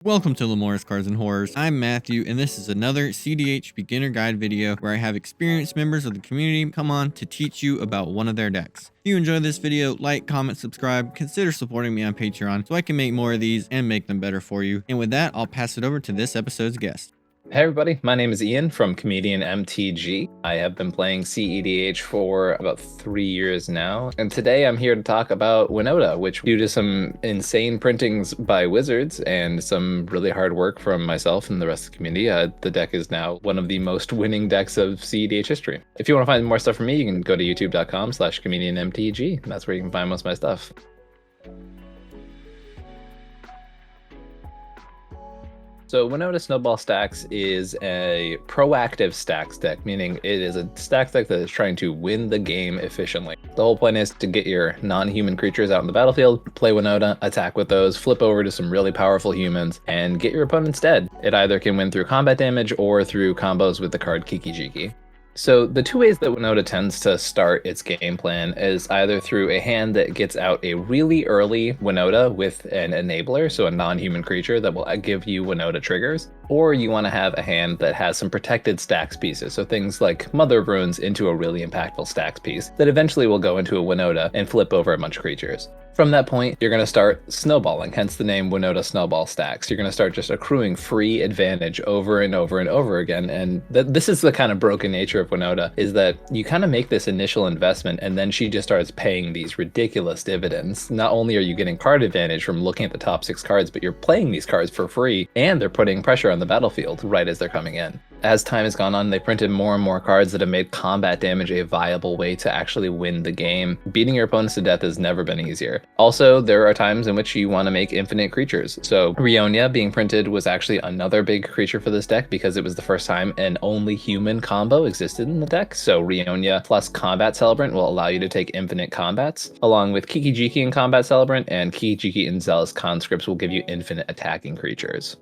Welcome to Lamore's Cards and Horrors. I'm Matthew, and this is another cEDH beginner guide video where I have experienced members of the community come on to teach you about one of their decks. If you enjoy this video, like, comment, subscribe, consider supporting me on Patreon so I can make more of these and make them better for you. And with that, I'll pass it over to this episode's guest. Hey everybody, my name is Ian from ComedIanMTG. I have been playing cEDH for about 3 years now, and today I'm here to talk about Winota, which due to some insane printings by Wizards and some really hard work from myself and the rest of the community, the deck is now one of the most winning decks of cEDH history. If you want to find more stuff from me, you can go to youtube.com/ComedIanMTG, and that's where you can find most of my stuff. So Winota Snowball Stax is a proactive Stax deck, meaning it is a Stax deck that is trying to win the game efficiently. The whole point is to get your non-human creatures out in the battlefield, play Winota, attack with those, flip over to some really powerful humans, and get your opponents dead. It either can win through combat damage or through combos with the card Kiki-Jiki. So the two ways that Winota tends to start its game plan is either through a hand that gets out a really early Winota with an enabler, so a non-human creature that will give you Winota triggers, or you want to have a hand that has some protected Stax pieces, so things like Mother of Runes into a really impactful Stax piece that eventually will go into a Winota and flip over a bunch of creatures. From that point, you're going to start snowballing, hence the name Winota Snowball Stax. You're going to start just accruing free advantage over and over and over again, and this is the kind of broken nature of Winota, is that you kind of make this initial investment and then she just starts paying these ridiculous dividends. Not only are you getting card advantage from looking at the top 6 cards, but you're playing these cards for free, and they're putting pressure on the battlefield right as they're coming in. As time has gone on, they printed more and more cards that have made combat damage a viable way to actually win the game. Beating your opponents to death has never been easier. Also, there are times in which you want to make infinite creatures. So Rionia being printed was actually another big creature for this deck because it was the first time an only human combo existed in the deck. So Rionia plus Combat Celebrant will allow you to take infinite combats, along with Kiki-Jiki and Combat Celebrant, and Kiki-Jiki and Zealous Conscripts will give you infinite attacking creatures.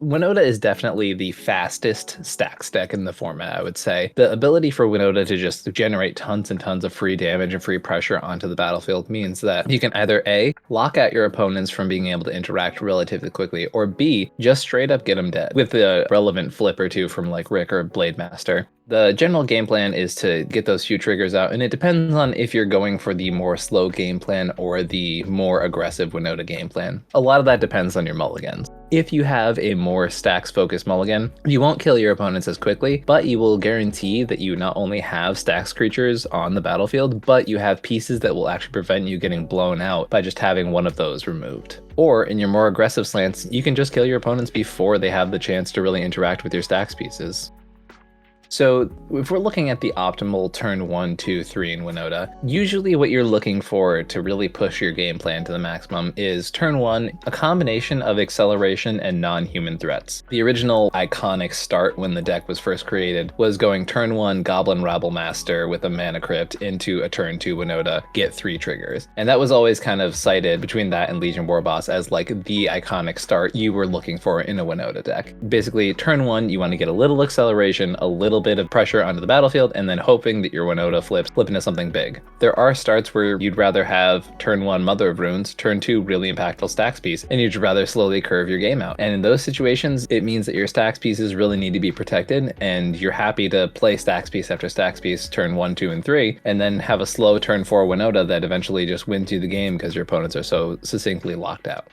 Winota is definitely the fastest Stax deck in the format, I would say. The ability for Winota to just generate tons and tons of free damage and free pressure onto the battlefield means that you can either A, lock out your opponents from being able to interact relatively quickly, or B, just straight up get them dead with a relevant flip or two from like Rick or Blade Master. The general game plan is to get those few triggers out, and it depends on if you're going for the more slow game plan or the more aggressive Winota game plan. A lot of that depends on your mulligans. If you have a more Stax-focused mulligan, you won't kill your opponents as quickly, but you will guarantee that you not only have Stax creatures on the battlefield, but you have pieces that will actually prevent you getting blown out by just having one of those removed. Or in your more aggressive slants, you can just kill your opponents before they have the chance to really interact with your Stax pieces. So if we're looking at the optimal turn 1, 2, 3 in Winota, usually what you're looking for to really push your game plan to the maximum is turn 1, a combination of acceleration and non-human threats. The original iconic start when the deck was first created was going turn 1 Goblin Rabble Master with a Mana Crypt into a turn 2 Winota, get 3 triggers. And that was always kind of cited between that and Legion Warboss as like the iconic start you were looking for in a Winota deck. Basically, turn 1, you want to get a little acceleration, a little bit of pressure onto the battlefield, and then hoping that your Winota flip into something big. There are starts where you'd rather have turn 1 Mother of Runes, turn 2 really impactful Stax piece, and you'd rather slowly curve your game out. And in those situations, it means that your Stax pieces really need to be protected, and you're happy to play Stax piece after Stax piece turn 1, 2, and 3, and then have a slow turn 4 Winota that eventually just wins you the game because your opponents are so succinctly locked out.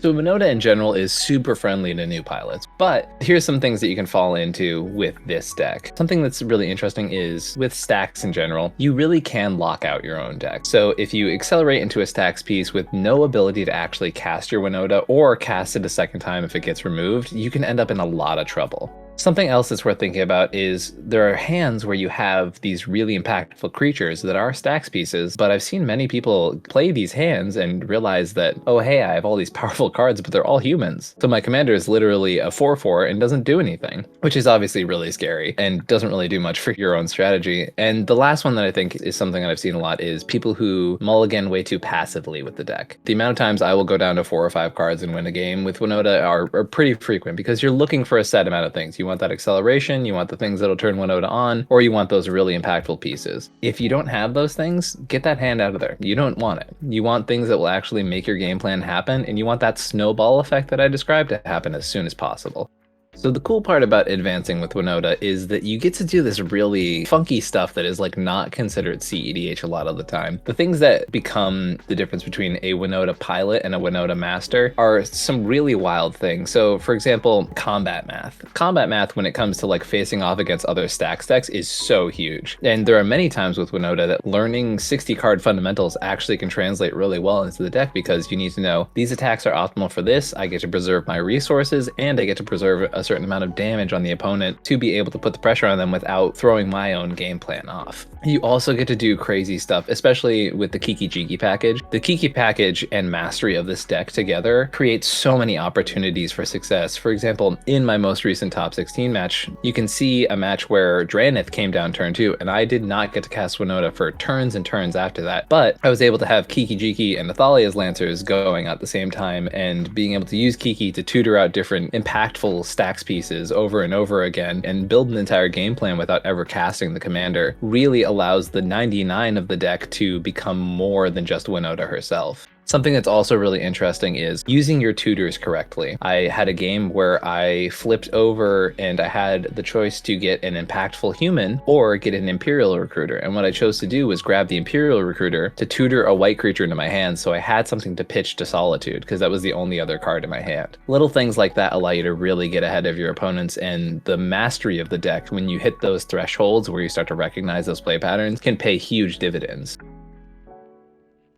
So Winota in general is super friendly to new pilots, but here's some things that you can fall into with this deck. Something that's really interesting is with Stax in general, you really can lock out your own deck. So if you accelerate into a Stax piece with no ability to actually cast your Winota or cast it a second time if it gets removed, you can end up in a lot of trouble. Something else that's worth thinking about is there are hands where you have these really impactful creatures that are Stax pieces, but I've seen many people play these hands and realize that, oh hey, I have all these powerful cards, but they're all humans. So my commander is literally a 4/4 and doesn't do anything, which is obviously really scary and doesn't really do much for your own strategy. And the last one that I think is something that I've seen a lot is people who mulligan way too passively with the deck. The amount of times I will go down to 4 or 5 cards and win a game with Winota are pretty frequent because you're looking for a set amount of things. You want that acceleration, you want the things that'll turn Winota on, or you want those really impactful pieces. If you don't have those things, get that hand out of there. You don't want it. You want things that will actually make your game plan happen, and you want that snowball effect that I described to happen as soon as possible. So the cool part about advancing with Winota is that you get to do this really funky stuff that is like not considered cEDH a lot of the time. The things that become the difference between a Winota pilot and a Winota master are some really wild things. So for example, combat math. Combat math when it comes to like facing off against other stax decks is so huge. And there are many times with Winota that learning 60 card fundamentals actually can translate really well into the deck, because you need to know these attacks are optimal for this, I get to preserve my resources, and I get to preserve a certain amount of damage on the opponent to be able to put the pressure on them without throwing my own game plan off. You also get to do crazy stuff, especially with the Kiki package. The Kiki package and mastery of this deck together creates so many opportunities for success. For example, in my most recent top 16 match, you can see a match where Drannith came down turn 2, and I did not get to cast Winota for turns and turns after that, but I was able to have Kiki and Nathalia's Lancers going at the same time, and being able to use Kiki to tutor out different impactful stax pieces over and over again and build an entire game plan without ever casting the commander really allows the 99 of the deck to become more than just Winota herself. Something that's also really interesting is using your tutors correctly. I had a game where I flipped over and I had the choice to get an impactful human or get an Imperial Recruiter. And what I chose to do was grab the Imperial Recruiter to tutor a white creature into my hand, so I had something to pitch to Solitude, because that was the only other card in my hand. Little things like that allow you to really get ahead of your opponents, and the mastery of the deck, when you hit those thresholds where you start to recognize those play patterns, can pay huge dividends.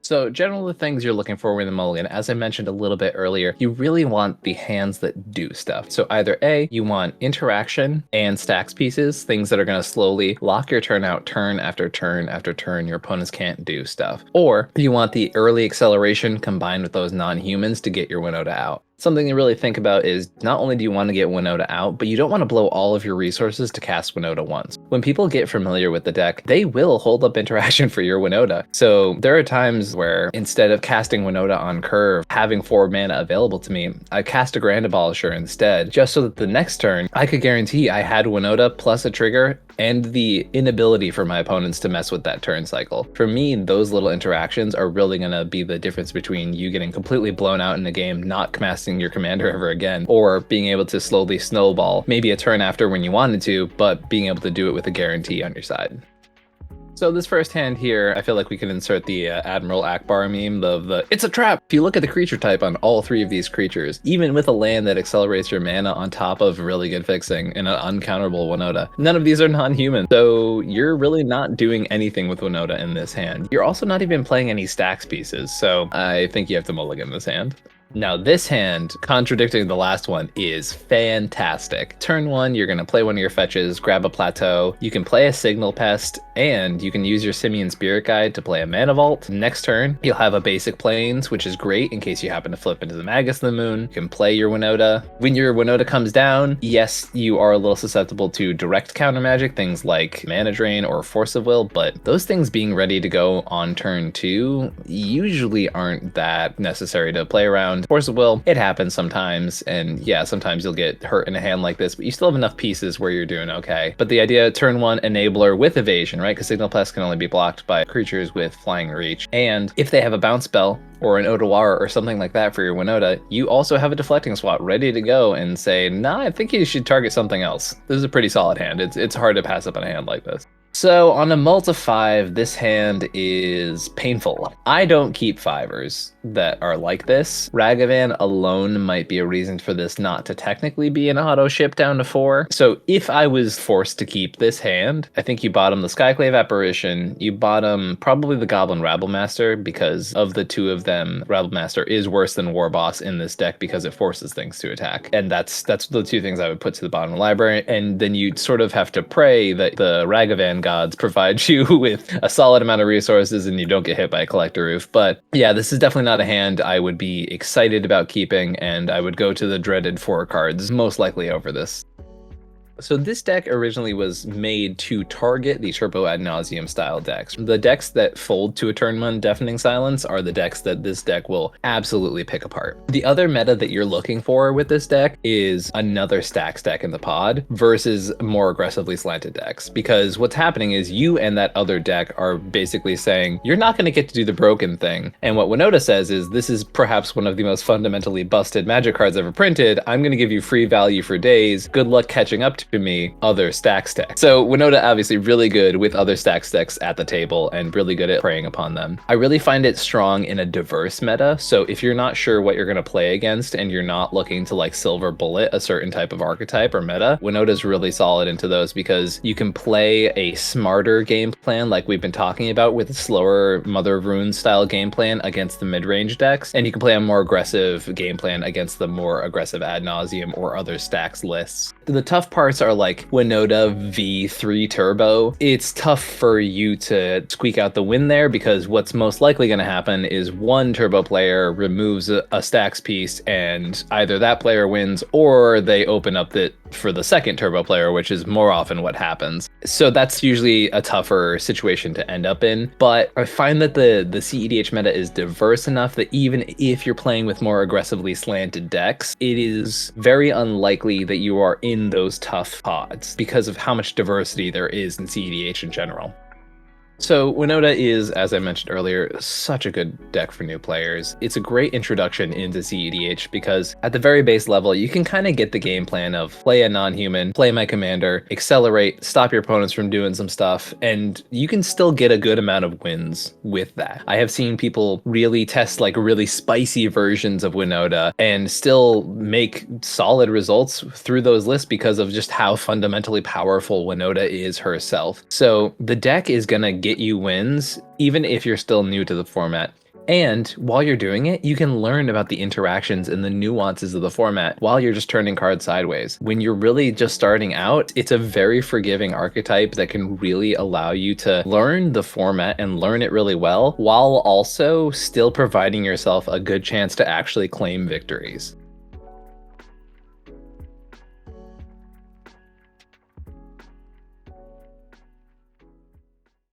So generally the things you're looking for with a mulligan, as I mentioned a little bit earlier, you really want the hands that do stuff. So either A, you want interaction and stax pieces, things that are going to slowly lock your turn out turn after turn after turn, your opponents can't do stuff. Or you want the early acceleration combined with those non-humans to get your Winota out. Something to really think about is not only do you want to get Winota out, but you don't want to blow all of your resources to cast Winota once. When people get familiar with the deck, they will hold up interaction for your Winota. So there are times where instead of casting Winota on curve, having 4 mana available to me, I cast a Grand Abolisher instead, just so that the next turn I could guarantee I had Winota plus a trigger and the inability for my opponents to mess with that turn cycle. For me, those little interactions are really going to be the difference between you getting completely blown out in the game, not casting your commander ever again, or being able to slowly snowball, maybe a turn after when you wanted to, but being able to do it with a guarantee on your side. So this first hand here, I feel like we could insert the Admiral Akbar meme of the "it's a trap." If you look at the creature type on all 3 of these creatures, even with a land that accelerates your mana on top of really good fixing and an uncounterable Winota, none of these are non-human. So you're really not doing anything with Winota in this hand. You're also not even playing any stax pieces, so I think you have to mulligan this hand. Now this hand, contradicting the last one, is fantastic. Turn 1, you're going to play one of your fetches, grab a plateau, you can play a Signal Pest, and you can use your Simian Spirit Guide to play a Mana Vault. Next turn, you'll have a basic Plains, which is great in case you happen to flip into the Magus of the Moon. You can play your Winota. When your Winota comes down, yes, you are a little susceptible to direct counter magic, things like Mana Drain or Force of Will, but those things being ready to go on turn 2 usually aren't that necessary to play around. Force of Will, it happens sometimes, and yeah, sometimes you'll get hurt in a hand like this, but you still have enough pieces where you're doing okay. But the idea, turn 1 enabler with evasion, right? Because Signal Pest can only be blocked by creatures with flying reach. And if they have a bounce spell or an Otawara or something like that for your Winota, you also have a deflecting swat ready to go and say, nah, I think you should target something else. This is a pretty solid hand. It's hard to pass up on a hand like this. So on a multi 5, this hand is painful. I don't keep 5ers that are like this. Ragavan alone might be a reason for this not to technically be an auto ship down to 4. So if I was forced to keep this hand, I think you bottom the Skyclave Apparition, you bottom probably the Goblin Rabblemaster, because of the 2 of them, Rabblemaster is worse than Warboss in this deck because it forces things to attack. And that's the 2 things I would put to the bottom of the library. And then you'd sort of have to pray that the Ragavan gods provide you with a solid amount of resources and you don't get hit by a Collector Roof. But yeah, this is definitely not a hand I would be excited about keeping, and I would go to the dreaded 4 cards most likely over this. So this deck originally was made to target the turbo ad nauseum style decks. The decks that fold to a turn 1 Deafening Silence are the decks that this deck will absolutely pick apart. The other meta that you're looking for with this deck is another stax deck in the pod versus more aggressively slanted decks, because what's happening is you and that other deck are basically saying you're not going to get to do the broken thing. And what Winota says is, this is perhaps one of the most fundamentally busted Magic cards ever printed. I'm going to give you free value for days. Good luck catching up to me, other stax decks. So Winota obviously really good with other stax decks at the table and really good at preying upon them. I really find it strong in a diverse meta. So if you're not sure what you're going to play against and you're not looking to like silver bullet a certain type of archetype or meta, Winota's really solid into those, because you can play a smarter game plan like we've been talking about with a slower Mother of Runes style game plan against the mid-range decks, and you can play a more aggressive game plan against the more aggressive ad nauseum or other stax lists. The tough parts are like Winota V3 Turbo. It's tough for you to squeak out the win there, because what's most likely going to happen is one turbo player removes a stax piece and either that player wins or they open up for the second turbo player, which is more often what happens. So that's usually a tougher situation to end up in. But I find that the cEDH meta is diverse enough that even if you're playing with more aggressively slanted decks, it is very unlikely that you are in those tough pods because of how much diversity there is in cEDH in general. So Winota is, as I mentioned earlier, such a good deck for new players. It's a great introduction into cEDH because at the very base level, you can kind of get the game plan of play a non-human, play my commander, accelerate, stop your opponents from doing some stuff, and you can still get a good amount of wins with that. I have seen people really test like really spicy versions of Winota and still make solid results through those lists because of just how fundamentally powerful Winota is herself. So the deck is gonna get you wins even if you're still new to the format. And while you're doing it, you can learn about the interactions and the nuances of the format while you're just turning cards sideways. When you're really just starting out, it's a very forgiving archetype that can really allow you to learn the format and learn it really well, while also still providing yourself a good chance to actually claim victories.